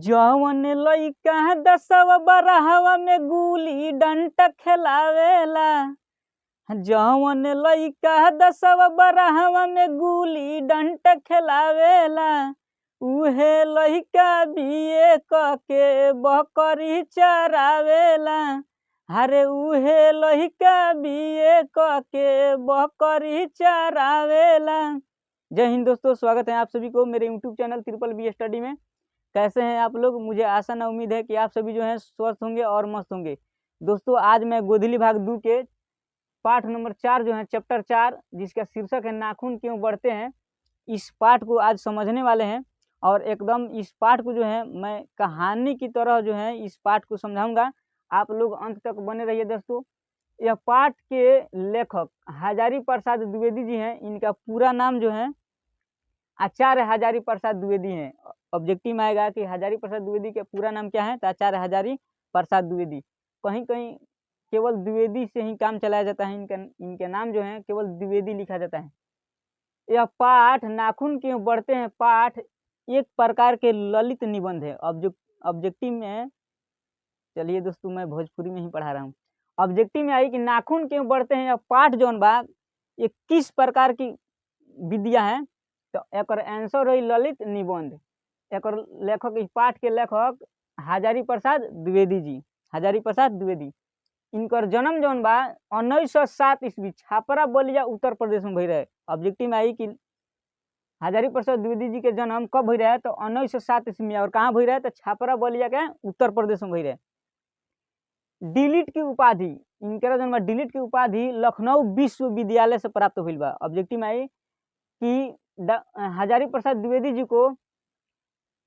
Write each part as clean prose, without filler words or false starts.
जवन लइका 10 बरहवा में गुली डंटा खेलावेला। जवन लइका 10 बरहवा में गुली डंटा खेलावेला, उहे लइका बीए के बकरी चरावेला। अरे उहे लइका बीए के बकरी चरावेला। जय हिंद दोस्तों, स्वागत है आप सभी को मेरे YouTube channel triple B study में। कैसे हैं आप लोग? मुझे आशा न उम्मीद है कि आप सभी जो हैं स्वस्थ होंगे और मस्त होंगे। दोस्तों आज मैं गोधली भाग 2 के पाठ नंबर 4 जो है चैप्टर 4, जिसका शीर्षक है नाखून क्यों बढ़ते हैं, इस पाठ को आज समझने वाले हैं। और एकदम इस पाठ को जो है मैं कहानी की तरह जो है इस पाठ को समझाऊंगा। आप लोग अंत तक बने रहिए दोस्तों। यह पाठ के लेखक हजारी प्रसाद द्विवेदी जी हैं। इनका पूरा नाम जो है आचार्य हजारी प्रसाद द्विवेदी हैं। ऑब्जेक्टिव में आएगा कि हजारी प्रसाद द्विवेदी का पूरा नाम क्या है, तो आचार्य हजारी प्रसाद द्विवेदी। कहीं कहीं केवल द्विवेदी से ही काम चलाया जाता है। इनके नाम जो है केवल द्विवेदी लिखा जाता है। यह पाठ नाखून क्यों बढ़ते हैं पाठ एक प्रकार के ललित निबंध है। ऑब्जेक्टिव में, चलिए दोस्तों मैं भोजपुरी में ही पढ़ा रहा हूँ। ऑब्जेक्टिव में आई कि नाखून क्यों बढ़ते हैं। यह पाठ जौन बा ये किस प्रकार की विद्या है, तो एक आंसर रही ललित निबंध। एक लेखक, इस पाठ के लेखक हजारी प्रसाद द्विवेदी जी, हजारी प्रसाद द्विवेदी। इनकर जन्म जौन बा 1907 ईस्वी छापरा बलिया उत्तर प्रदेश में भई रहे। ऑब्जेक्टिव में आई कि हजारी प्रसाद द्विवेदी जी के जन्म कब भई रहे, तो 1907 ईस्वी में। और कहाँ भई रहे, तो छापरा बलिया के उत्तर प्रदेश में भई रहे। डिलीट की उपाधि, इनके जन्म डिलीट की उपाधि लखनऊ विश्वविद्यालय से प्राप्त हुई बा। ऑब्जेक्टिव में आई कि हजारी प्रसाद द्विवेदी जी को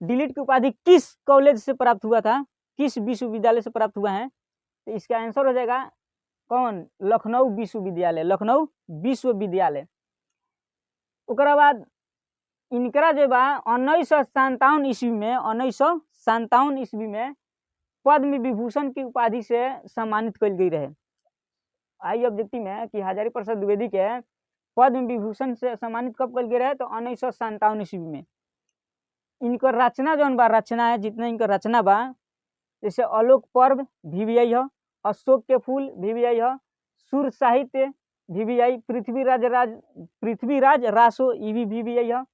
डिलीट की उपाधि किस कॉलेज से प्राप्त हुआ था, किस विश्वविद्यालय से प्राप्त हुआ है, तो इसका आंसर हो जाएगा कौन, लखनऊ विश्वविद्यालय, लखनऊ विश्वविद्यालय। उसके बाद इनकरा जो बा 1957 ईस्वी में, 1957 ईस्वी में पद्म विभूषण की उपाधि से सम्मानित कल गई रहे। आई ऑब्जेक्टिव में कि हजारी प्रसाद द्विवेदी के पद्म विभूषण से सम्मानित कब कल गए रहे, तो 1957 ईस्वी में। इनकर रचना जौन बा, रचना है जितने इनकर रचना बा, जैसे आलोक पर्व VVI है, अशोक के फूल VVI है, सुर साहित्य VVI, पृथ्वीराज रासो VVI है,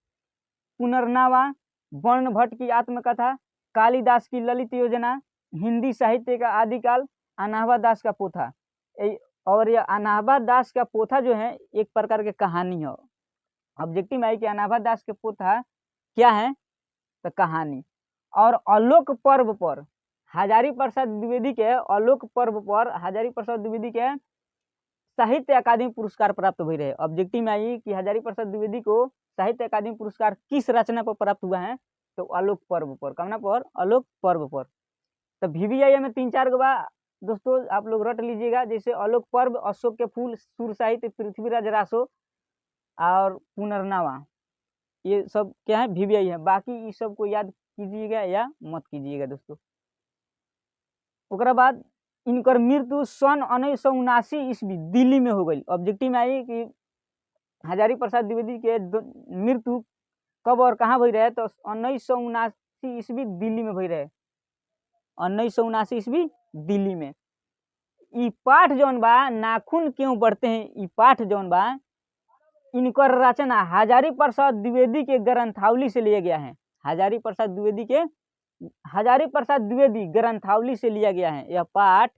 पुनर्नवा, वर्ण भट्ट की आत्मकथा, कालिदास की ललित योजना, हिंदी साहित्य का आदिकाल, अनाहवा दास का पोथा। और यह अनाहवा दास का पोथा जो है एक प्रकार की कहानी है। ऑब्जेक्टिव में आई कि अनाहवा दास के पोथा क्या है, तो कहानी। और आलोक पर्व पर हजारी प्रसाद द्विवेदी के, आलोक पर्व पर हजारी प्रसाद द्विवेदी के साहित्य अकादमी पुरस्कार प्राप्त हुए रहे। ऑब्जेक्टिव में आई कि हजारी प्रसाद द्विवेदी को साहित्य अकादमी पुरस्कार किस रचना पर प्राप्त हुआ है, तो आलोक पर्व पर। कमना पर, आलोक पर्व पर। तो VVI में 3-4 गो बा दोस्तों, आप लोग रट लीजिएगा। जैसे आलोक पर्व, अशोक के फूल, सुर साहित्य, पृथ्वीराज रासो और पुनर्नवा, ये सब क्या है, VVI है। बाकी इस सब को याद कीजिएगा या मत कीजिएगा दोस्तों। उसके बाद इनकर मृत्यु सन 1979 ईस्वी दिल्ली में हो गई। ऑब्जेक्टिव में आई कि हजारी प्रसाद द्विवेदी के मृत्यु कब और कहाँ भई रहे, तो 1979 ईस्वी दिल्ली में भई रहे। 1979 ईस्वी दिल्ली में। ई पाठ जौन बा नाखून क्यों बढ़ते हैं, ई पाठ जौन बा इनकर रचना हजारी प्रसाद द्विवेदी के ग्रंथावली से लिया गया है। हजारी प्रसाद द्विवेदी ग्रंथावली से लिया गया है। यह पाठ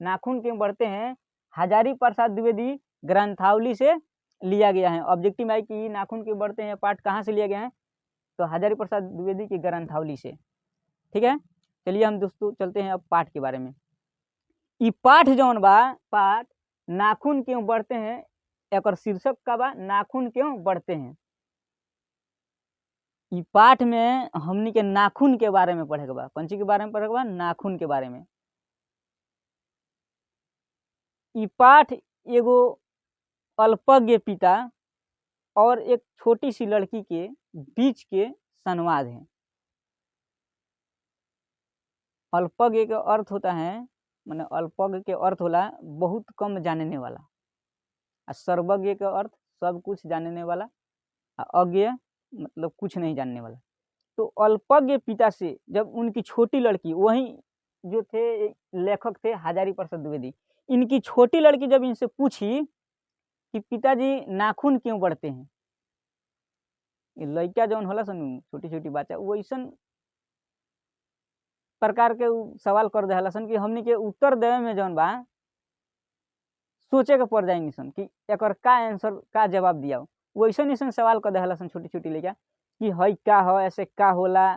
नाखून क्यों बढ़ते हैं हजारी प्रसाद द्विवेदी ग्रंथावली से लिया गया है। ऑब्जेक्टिव में आई कि नाखून क्यों बढ़ते हैं पाठ कहाँ से लिया गया है, तो हजारी प्रसाद द्विवेदी की ग्रंथावली से। ठीक है, चलिए हम दोस्तों चलते हैं अब पाठ के बारे में। ई पाठ जौन बा, पाठ नाखून क्यों बढ़ते हैं, एक शीर्षक का बा नाखून क्यों बढ़ते हैं। ई पाठ में हमनी के नाखून के बारे में पढ़े के बा। कौन सी के बारे में पढ़े के बा, नाखून के बारे में। ई पाठ एगो अल्पज्ञ पिता और एक छोटी सी लड़की के बीच के संवाद है। अल्पज्ञ का अर्थ होता है, माने अल्पज्ञ के अर्थ होला बहुत कम जानने वाला, और सर्वज्ञ का अर्थ सब कुछ जानने वाला, और अज्ञ मतलब कुछ नहीं जानने वाला। तो अल्पज्ञ पिता से जब उनकी छोटी लड़की, वही जो थे लेखक थे हजारी प्रसाद द्विवेदी, इनकी छोटी लड़की जब इनसे पूछी कि पिताजी नाखून क्यों बढ़ते हैं, लड़का जौन होला सन छोटी छोटी बच्चा वो ऐसा प्रकार के सवाल कर दे सन कि हमनी के उत्तर देवे में जौन बा सोचे के पड़ जाए सन कि एक का आंसर का जवाब दिया। वैसे ऐसा सवाल कर दे सन छोटी छोटी लड़का कि हई का हो, ऐसे का होला,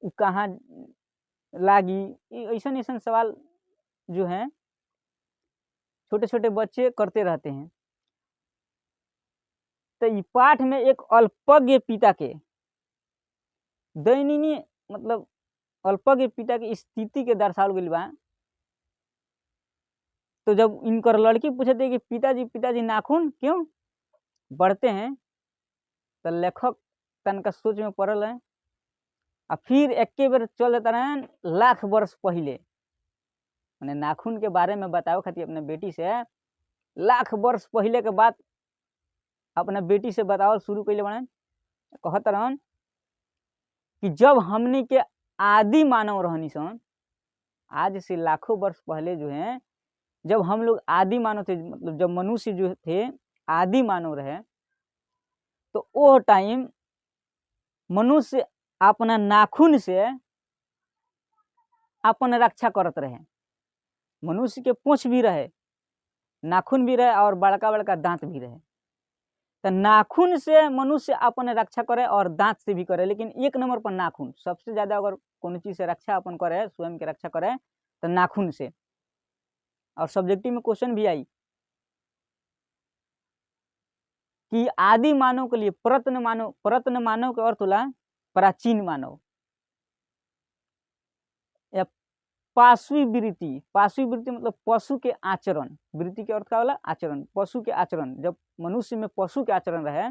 उ कहाँ लागी, ऐसा ऐसा सवाल जो है छोटे छोटे बच्चे करते रहते हैं। तो इस पाठ में एक अल्पज्ञ पिता के दयनीय मतलब अल्पज्ञ पिता की स्थिति के दर्शावल गइल बा। तो जब इनकर लड़की पूछते कि पिताजी नाखून क्यों बढ़ते हैं, तो लेखक तनका सोच में पड़ल है और फिर एक बेर चल देता रहे लाख वर्ष पहले, मैंने नाखून के बारे में बताओ खातिर अपने बेटी से लाख वर्ष पहले के बात अपने बेटी से बताओ शुरू कैले बने। कहत रहन कि जब हमने के आदि मानव रहनी सन, आज से लाखों वर्ष पहले जो है जब हम लोग आदि मानव थे, मतलब जब मनुष्य जो थे आदि मानव रहे, तो वो टाइम मनुष्य अपना नाखून से अपन रक्षा करत रहे। मनुष्य के पूंछ भी रहे, नाखून भी रहे और बड़का बड़का दांत भी रहे। तो नाखून से मनुष्य अपन रक्षा करे और दांत से भी करे, लेकिन एक नंबर पर नाखून सबसे ज्यादा अगर कोनो चीज से रक्षा अपन करे, स्वयं के रक्षा करे तो नाखून से। और सब्जेक्टिव में क्वेश्चन भी आई कि आदि मानव के लिए प्रत्न मानव के अर्थ होला प्राचीन मानव या पाशवी वृत्ति मतलब पशु के आचरण, वृत्ति के अर्थ का होला आचरण, पशु के आचरण। जब मनुष्य में पशु के आचरण रहे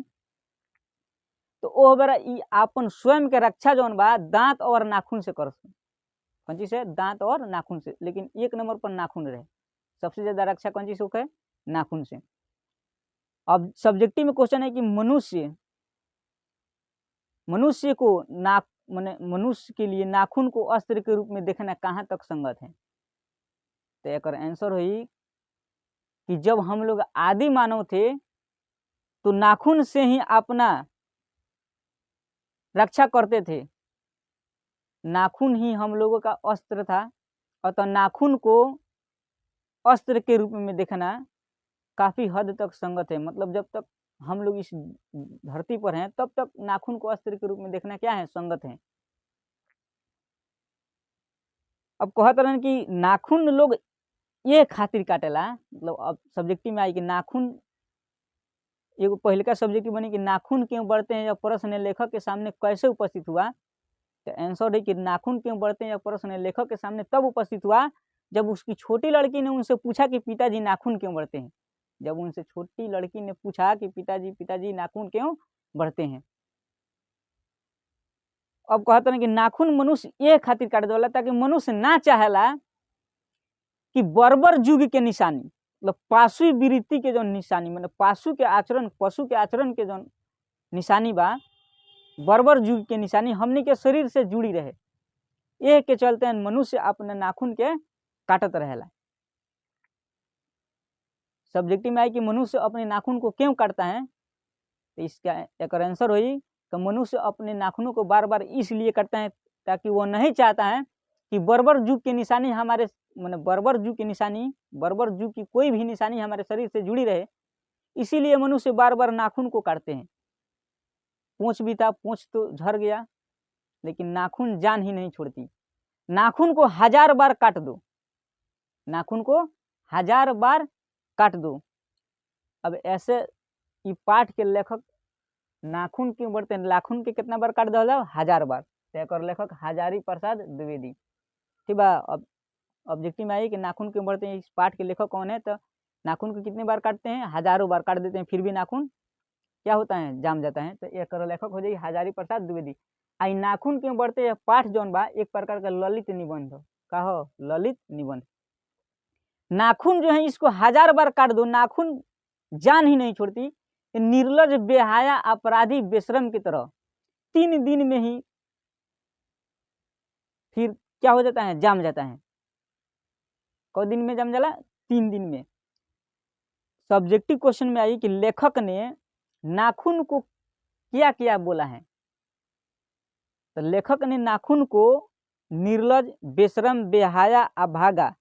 तो ओ बेरा ई अपन स्वयं के रक्षा जौन बा दांत और नाखून से कर, कौन चीज से, दांत और नाखून से। लेकिन एक नंबर पर नाखून रहे, सबसे ज्यादा रक्षा कौन चीज से होके, नाखून से। अब सब्जेक्टिव में क्वेश्चन है कि मनुष्य को नाक माने मनुष्य के लिए नाखून को अस्त्र के रूप में देखना कहाँ तक संगत है। तो एक आंसर हुई कि जब हम लोग आदि मानव थे तो नाखून से ही अपना रक्षा करते थे, नाखून ही हम लोगों का अस्त्र था। अतः नाखून को अस्त्र के रूप में देखना काफी हद तक संगत है। मतलब जब तक हम लोग इस धरती पर हैं तब तक नाखून को अस्त्र के रूप में देखना क्या है, संगत है। अब कहते रहे कि नाखून लोग ये खातिर काटेला, मतलब अब सब्जेक्टिव में आई कि नाखून, एगो पहले का सब्जेक्टिव बनी कि नाखून क्यों बढ़ते हैं, या प्रश्न लेखक के सामने कैसे उपस्थित हुआ। तो आंसर है कि नाखून क्यों बढ़ते हैं या प्रश्न लेखक के सामने तब उपस्थित हुआ जब उसकी छोटी लड़की ने उनसे पूछा कि पिताजी नाखून क्यों बढ़ते हैं। जब उनसे छोटी लड़की ने पूछा कि पिताजी नाखून क्यों बढ़ते हैं। अब कहते हैं कि नाखून मनुष्य ये खातिर काट देला ताकि मनुष्य ना चाहेला कि बर्बर युग के निशानी, मतलब पाशु वृत्ति के जो निशानी, मतलब पाशु के आचरण, पशु के आचरण के जो निशानी बा, बर्बर युग के निशानी हमने के शरीर से जुड़ी रहे, ये के चलते मनुष्य अपने नाखून के काटत रहेला। सब्जेक्टिव में है कि मनुष्य अपने नाखून को क्यों काटता है, तो इसका एक आंसर हुई कि मनुष्य अपने नाखूनों को बार बार इसलिए काटता है ताकि वो नहीं चाहता है कि बर्बर युग की निशानी हमारे, मतलब बर्बर युग की कोई भी निशानी हमारे शरीर से जुड़ी रहे, इसीलिए मनुष्य बार बार नाखून को काटते हैं। पूंछ भी था, पूंछ तो झड़ गया, लेकिन नाखून जान ही नहीं छोड़ती। नाखून को 1000 बार काट दो, नाखून को 1000 बार काट दो। अब ऐसे ये पाठ के लेखक नाखून क्यों बढ़ते हैं, नाखून के कितना बार काट दो, 1000 बार। तो लेखक हजारी प्रसाद द्विवेदी, ठीक बा। अब ऑब्जेक्टिव में आई कि नाखून क्यों बढ़ते हैं, इस पाठ के लेखक कौन है। तो नाखून को कितनी बार काटते हैं, 1000 बार काट देते हैं, फिर भी नाखून क्या होता है, जाम जाता है। तो एक लेखक हो जाएगी हजारी प्रसाद द्विवेदी। आई नाखून क्यों बढ़ते हैं पाठ जौन बा एक प्रकार का ललित निबंध का हो, ललित निबंध। नाखून जो है इसको 1000 बार काट दो, नाखून जान ही नहीं छोड़ती। निर्लज बेहाया अपराधी बेशरम की तरह 3 दिन में ही फिर क्या हो जाता है, जाम जाता है। कौ दिन में जाम जाला, 3 दिन में। सब्जेक्टिव क्वेश्चन में आई कि लेखक ने नाखून को क्या क्या बोला है, तो लेखक ने नाखून को निर्लज, बेशरम, बेहाया, अभागा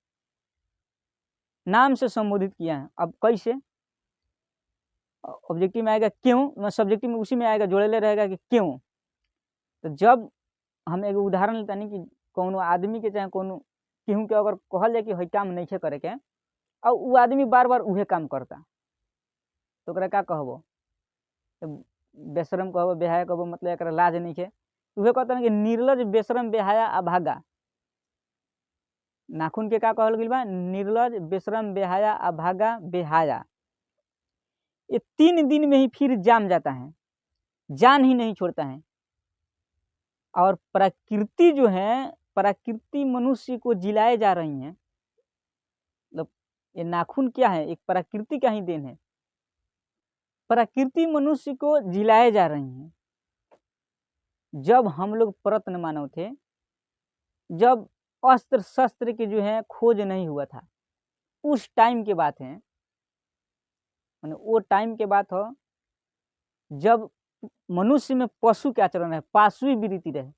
नाम से संबोधित किया है। अब कैसे, ऑब्जेक्टिव में आएगा क्यों, सब्जेक्टिव में उसी में आएगा, जोड़ेले रहेगा कि क्यों। तो जब हम एगो उदाहरण लेता नहीं कि कोनो आदमी के चाहे कोनो केहू के अगर कहल जाए कि हई काम नहीं करे के, और वो आदमी बार बार उहे काम करता, तो ओकरा का कहबो, बेशरम कहबो, बेहाया कहबो, मतलब एकरा लाज नहीं है। उहे कहता कि निर्लज, बेशरम, बेहाया, अभागा। नाखून के का कहल गइल बा, निर्लज, बेशरम, बेहाया, अभागा, बेहाया। ये 3 दिन में ही फिर जाम जाता है, जान ही नहीं छोड़ता है। और प्रकृति जो है, प्रकृति मनुष्य को जिलाए जा रही है। मतलब ये नाखून क्या है, एक प्रकृति का ही देन है। प्रकृति मनुष्य को जिलाए जा रही है। जब हम लोग प्रत्न मानव थे, जब अस्त्र शस्त्र के जो है खोज नहीं हुआ था, उस टाइम के बात है, माने वो टाइम के बात हो जब मनुष्य में पशु के आचरण है, पाशवी वृत्ति रहे।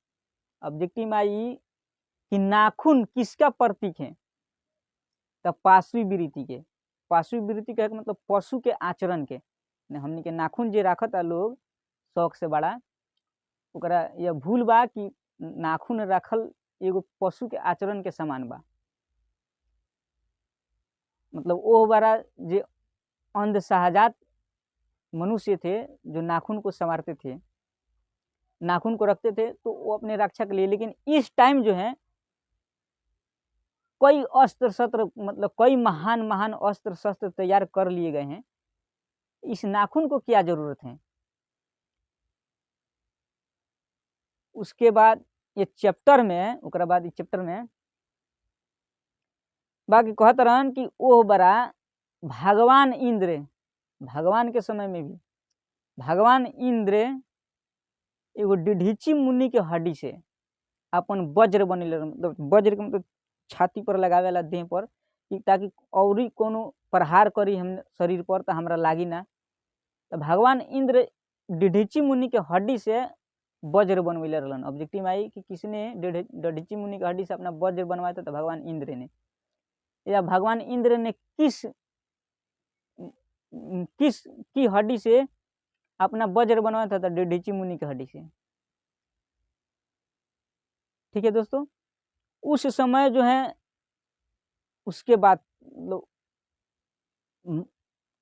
ऑब्जेक्टिव में आई कि नाखून किसका प्रतीक है, तो पाशवी वृत्ति के। पाशवी वृत्ति का मतलब पशु के आचरण के। हमने के नाखून जे रखता लोग शौक से बड़ा, ओकरा यह भूल बा कि नाखून रखल एगो पशु के आचरण के समान बा। मतलब वो बड़ा जे अंध शाहजात मनुष्य थे जो नाखून को संवारते थे, नाखून को रखते थे, तो वो अपने रक्षा के लिए। लेकिन इस टाइम जो है कई अस्त्र शस्त्र, मतलब कई महान महान अस्त्र शस्त्र तैयार कर लिए गए हैं, इस नाखून को क्या जरूरत है। उसके बाद ये चैप्टर में, ओकरा बाद इस चैप्टर में बाकी कहत रहन कि ओ बड़ा भगवान इंद्र, भगवान के समय में भी भगवान इंद्र एगो डिढीची मुनि के हड्डी से अपन वज्र बनेले, मतलब वज्र के मतलब छाती पर लगावेला, देह पर, कि ताकि औरी कोनो प्रहार करी हम शरीर पर तो हमरा लागी ना। तो भगवान इंद्र डिढीची मुनि के हड्डी से वज्र बनवैले रहलन। ऑब्जेक्टिव में आई कि किसने डिढीची मुनि के हड्डी से अपना वज्र बनवाया था, तो भगवान इंद्र ने। या भगवान इंद्र ने किस किस की हड्डी से अपना वज्र बनवाया था, तो डिढीची मुनि की हड्डी से। ठीक है दोस्तों, उस समय जो है, उसके बाद लोग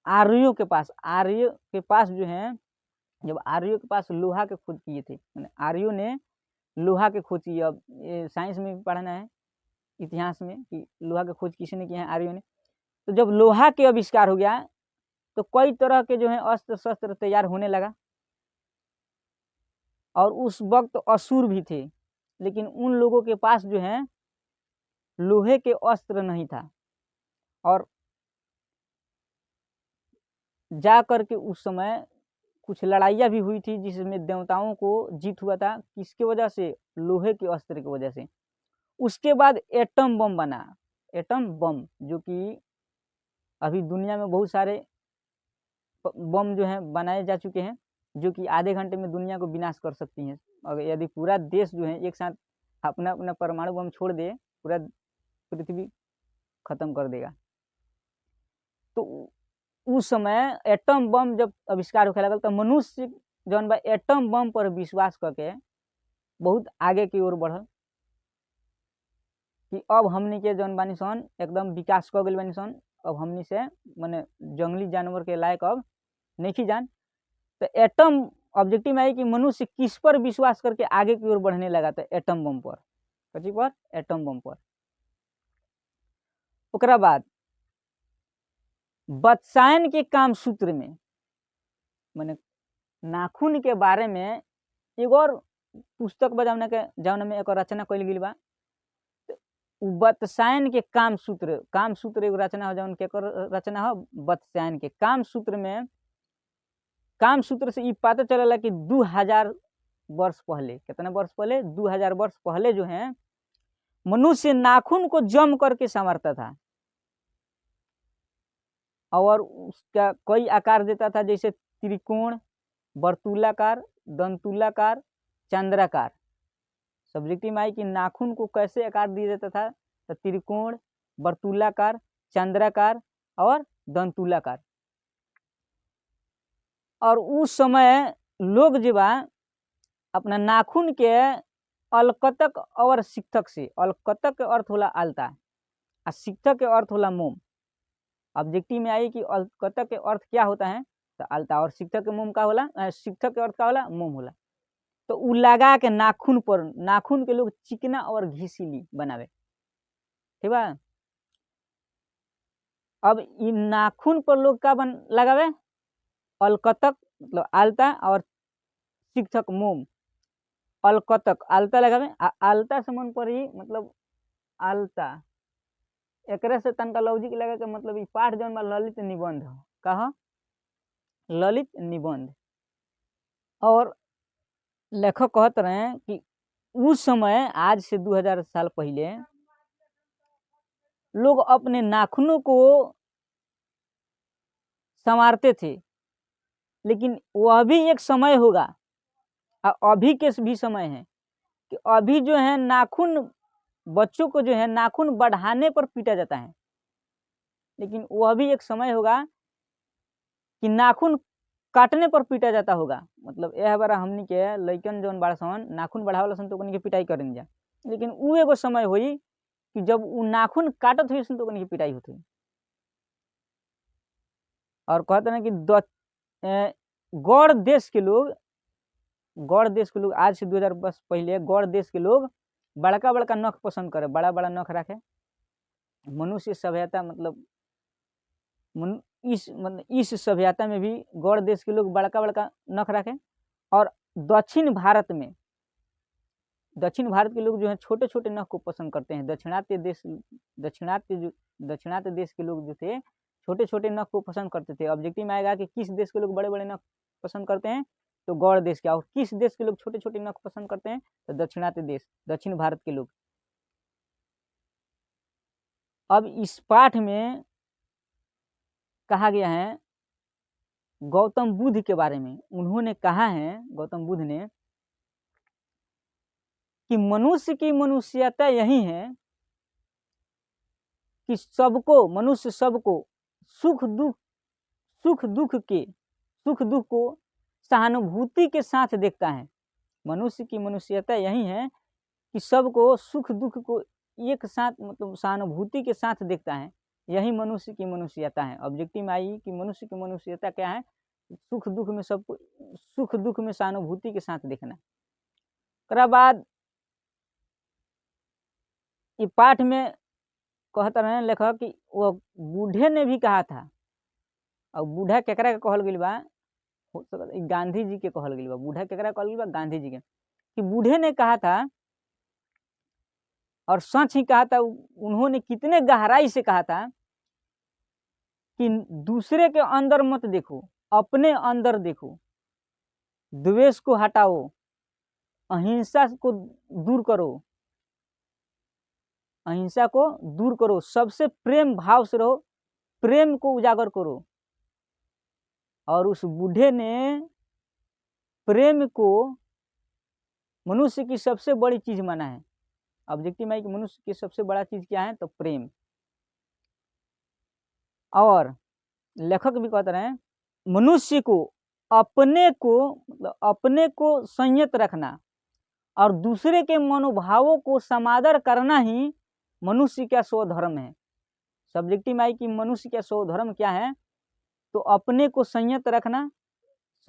आर्यों के पास जो है, जब आर्यों के पास लोहा के खोज किए थे, आर्यों ने लोहा के खोज किए। अब साइंस में भी पढ़ना है, इतिहास में, कि लोहा के खोज किसने किया है, आर्यों ने। तो जब लोहा के आविष्कार हो गया, तो कई तरह के जो है अस्त्र शस्त्र तैयार होने लगा। और उस वक्त असुर भी थे, लेकिन उन लोगों के पास जो है लोहे के अस्त्र नहीं था। और जा करके उस समय कुछ लड़ाइयाँ भी हुई थी, जिसमें देवताओं को जीत हुआ था। किसके वजह से, लोहे के अस्त्र की वजह से। उसके बाद एटम बम बना, एटम बम, जो कि अभी दुनिया में बहुत सारे बम जो हैं बनाए जा चुके हैं, जो कि आधे घंटे में दुनिया को विनाश कर सकती हैं। अगर यदि पूरा देश जो है एक साथ अपना अपना परमाणु बम छोड़ दे, पूरा पृथ्वी खत्म कर देगा। तो उस समय एटम बम जब आविष्कार होखे लगल, तो मनुष्य जौन बा एटम बम पर विश्वास करके बहुत आगे की ओर बढ़ल, कि अब हमनी के जौन बानी सन एकदम विकास कर गइल बानी सन। अब हमनी से माने जंगली जानवर के लायक अब नहीं जान। तो एटम ऑब्जेक्टिव में आई कि मनुष्य किस पर विश्वास करके आगे की ओर बढ़ने लगा, तो एटम बम पर। कथी पर, एटम बम पर। ओकरा बाद वात्स्यायन के काम सूत्र में, माने नाखून के बारे में एक और पुस्तक बजावने के जौन में एक रचना कइल गेल बा। वात्स्यायन के काम सूत्र एगो रचना हो, जौन के रचना हो वात्स्यायन के काम सूत्र में। काम सूत्र से ये पता चलेला कि 2000 वर्ष पहले, कितना वर्ष पहले, 2000 वर्ष पहले जो है मनुष्य नाखून को जम करके संवारता था और उसका कई आकार देता था, जैसे त्रिकोण, वर्तुलाकार, दंतुलाकार, चंद्राकार। सब्जेक्टिव में आई कि नाखून को कैसे आकार दिया जाता था, तो त्रिकोण, वर्तुलाकार, चंद्राकार और दंतुलाकार। और उस समय लोग जो बा अपना नाखून के अलकतक और शिक्षक से, अलकतक के अर्थ होला आलता और शिक्षक के अर्थ होला मोम। ऑब्जेक्टिव में आई कि अलकतक के अर्थ क्या होता है, तो आलता, और शिक्षक के मोम का होला, शिक्षक के अर्थ का होला, मोम होला। तो उ लगा के नाखून पर, नाखून के लोग चिकना और घिसीली बनावे, ठीक बा। अब इन नाखून पर लोग का बन लगावे, अलकतक मतलब आलता और शिक्षक मोम। अलकतक आलता लगावे, आलता से मन पर ही मतलब आलता, एकरे से तनका लॉजिक लगा के मतलब ई पाठ जौन बा ललित निबंध हो, कहा ललित निबंध। और लेखक कहत रहे कि उस समय, आज से 2000 साल पहले, लोग अपने नाखूनों को संवारते थे, लेकिन वह भी एक समय होगा और अभी के भी समय है कि अभी जो है नाखून, बच्चों को जो है नाखून बढ़ाने पर पीटा जाता है, लेकिन वह भी एक समय होगा कि नाखून काटने पर पीटा जाता होगा। मतलब यह बार हमनी के लइकन जौन बड़ा सन नाखून बढ़ावला सन तो उनकी के पिटाई करें जा, लेकिन उ एगो समय होई कि जब उ नाखून काटत हुई सन तो उनकी पिटाई होती। और कहते हैं कि गौड़ देश के लोग, गौड़ देश के लोग आज से 2000 वर्ष पहले गौड़ देश के लोग बड़का बड़का नख पसंद करे, बड़ा बड़ा नख रखे। मनुष्य सभ्यता मतलब इस सभ्यता में भी गौड़ देश के लोग बड़का बड़का नख रखे। और दक्षिण भारत में, दक्षिण भारत के लोग जो है छोटे छोटे नख को पसंद करते हैं। दाक्षिणात्य देश के लोग जो थे छोटे छोटे नख को पसंद करते थे। ऑब्जेक्टिव में आएगा कि किस देश के लोग बड़े बड़े नख पसंद करते हैं, तो गौड़ देश के। और किस देश के लोग छोटे छोटे नख पसंद करते हैं, तो दाक्षिणात्य देश, दक्षिण भारत के लोग। अब इस पाठ में कहा गया है गौतम बुद्ध के बारे में। उन्होंने कहा है, गौतम बुद्ध ने, कि मनुष्य की मनुष्यता यही है कि सबको, मनुष्य सबको सुख दुख को सहानुभूति के साथ देखता है। मनुष्य की मनुष्यता यही है कि सबको सुख दुख को एक साथ मतलब सहानुभूति के साथ देखता है, यही मनुष्य की मनुष्यता है। ऑब्जेक्टिव में आई कि मनुष्य की मनुष्यता क्या है, सुख दुख में सबको, सुख दुख में सहानुभूति के साथ देखना। ओकरा बाद ये पाठ में कहता रहे लेखक कि वो बूढ़े ने भी कहा था, और बूढ़ा केकरा के कहल गइल बा, गांधी जी के कहल गइल बा। बूढ़ा केकरा कहल गइल बा, गांधी जी के। कि बूढ़े ने कहा था, और सच ही कहा था। उन्होंने कितने गहराई से कहा था कि दूसरे के अंदर मत देखो, अपने अंदर देखो, द्वेष को हटाओ, अहिंसा को दूर करो, अहिंसा को दूर करो, सबसे प्रेम भाव से रहो, प्रेम को उजागर करो। और उस बूढ़े ने प्रेम को मनुष्य की सबसे बड़ी चीज माना है। ऑब्जेक्टिव है कि मनुष्य की सबसे बड़ा चीज क्या है, तो प्रेम। और लेखक भी कहते रहे मनुष्य को अपने को मतलब अपने को संयत रखना और दूसरे के मनोभावों को समादर करना ही मनुष्य का स्वधर्म है। सब्जेक्टिव में आई कि मनुष्य का स्वधर्म क्या है, तो अपने को संयत रखना,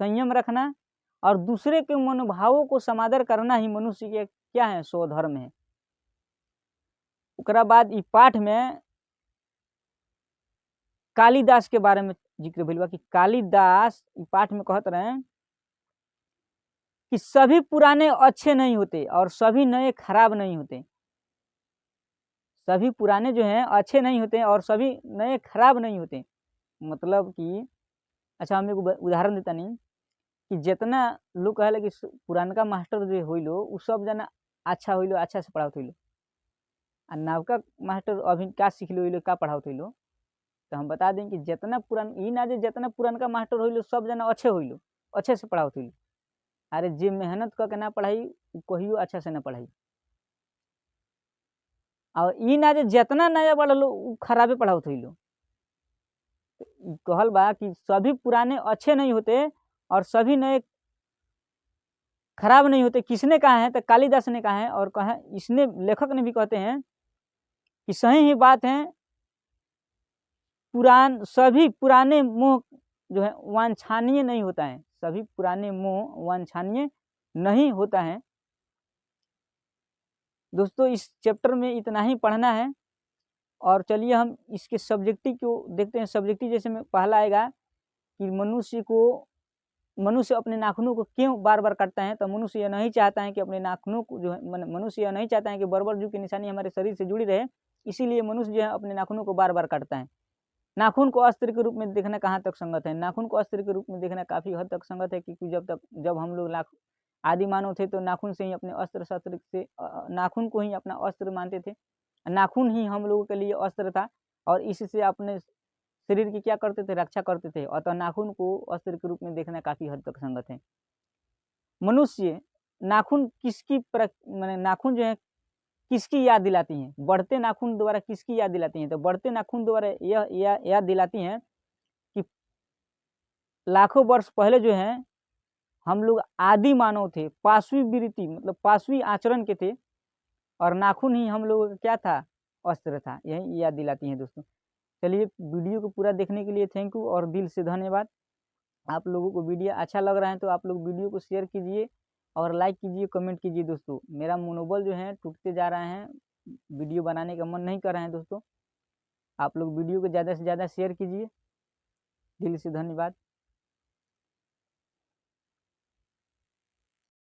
संयम रखना और दूसरे के मनोभावों को समादर करना ही मनुष्य के क्या है, स्वधर्म है। ओकरा बाद इस पाठ में कालिदास के बारे में जिक्र भइल बा कि कालिदास इस पाठ में कहत रहे कि सभी पुराने अच्छे नहीं होते और सभी नए खराब नहीं होते। सभी पुराने जो हैं अच्छे नहीं होते और सभी नए खराब नहीं होते। मतलब कि अच्छा हम एगो उदाहरण देता नहीं कि जितना लोग कहले कि पुरानका मास्टर जो होइलो उ सब जना अच्छा होइलो, अच्छा से पढ़ावत होइलो, आ नवका मास्टर अभी का सीख लो का पढ़ाओ लो। तो हम बता दें कि जितना पुरान ई ना जे जितना पुरानका मास्टर होइलो सब जना अच्छे होइलो, अच्छे से पढ़ाओ लो। अरे जे मेहनत करके ना पढ़ाई कहियो अच्छा से ना पढ़ाई। और ई ना जे जितना नया पढ़लो उ खराबे पढ़ाओ लो। कहल बा कि सभी पुराने अच्छे नहीं होते और सभी नए खराब नहीं होते। किसने कहा है? तो कालिदास ने कहा है, और कहा इसने लेखक ने भी कहते हैं कि सही ही बात है। सभी पुराने मोह जो है वांछनीय नहीं होता है, सभी पुराने मोह वांछनीय नहीं होता है। दोस्तों इस चैप्टर में इतना ही पढ़ना है। और चलिए हम इसके सब्जेक्टिव को देखते हैं। सब्जेक्टिव जैसे में पहला आएगा कि मनुष्य अपने नाखूनों को क्यों बार बार काटता है। तो मनुष्य यह नहीं चाहता है कि अपने नाखूनों को जो है मनुष्य यह नहीं चाहता है कि बर्बर जू की निशानी हमारे शरीर से जुड़ी रहे, इसीलिए मनुष्य जो है अपने नाखूनों को बार बार काटता है। नाखून को अस्त्र के रूप में देखना कहाँ तक संगत है? नाखून को अस्त्र के रूप में देखना काफ़ी हद तक संगत है, क्योंकि जब हम लोग आदि मानव थे तो नाखून से ही अपने अस्त्र शस्त्र से नाखून को ही अपना अस्त्र मानते थे। नाखून ही हम लोगों के लिए अस्त्र था और इससे अपने शरीर की क्या करते थे? रक्षा करते थे। अतः नाखून को अस्त्र के रूप में देखना काफ़ी हद तक संगत है। मनुष्य नाखून माने नाखून जो है किसकी याद दिलाती हैं? बढ़ते नाखून द्वारा किसकी याद दिलाती हैं? तो बढ़ते नाखून द्वारा यह याद दिलाती हैं कि लाखों वर्ष पहले जो है हम लोग आदि मानव थे, पाशवी वृत्ति मतलब पाशवी आचरण के थे, और नाखून ही हम लोगों का क्या था? अस्त्र था। यही याद दिलाती हैं दोस्तों। चलिए वीडियो को पूरा देखने के लिए थैंक यू और दिल से धन्यवाद। आप लोगों को वीडियो अच्छा लग रहा है तो आप लोग वीडियो को शेयर कीजिए और लाइक कीजिए, कमेंट कीजिए। दोस्तों मेरा मनोबल जो है टूटते जा रहा है, वीडियो बनाने का मन नहीं कर रहा है। दोस्तों आप लोग वीडियो को ज़्यादा से ज़्यादा शेयर कीजिए। दिल से धन्यवाद।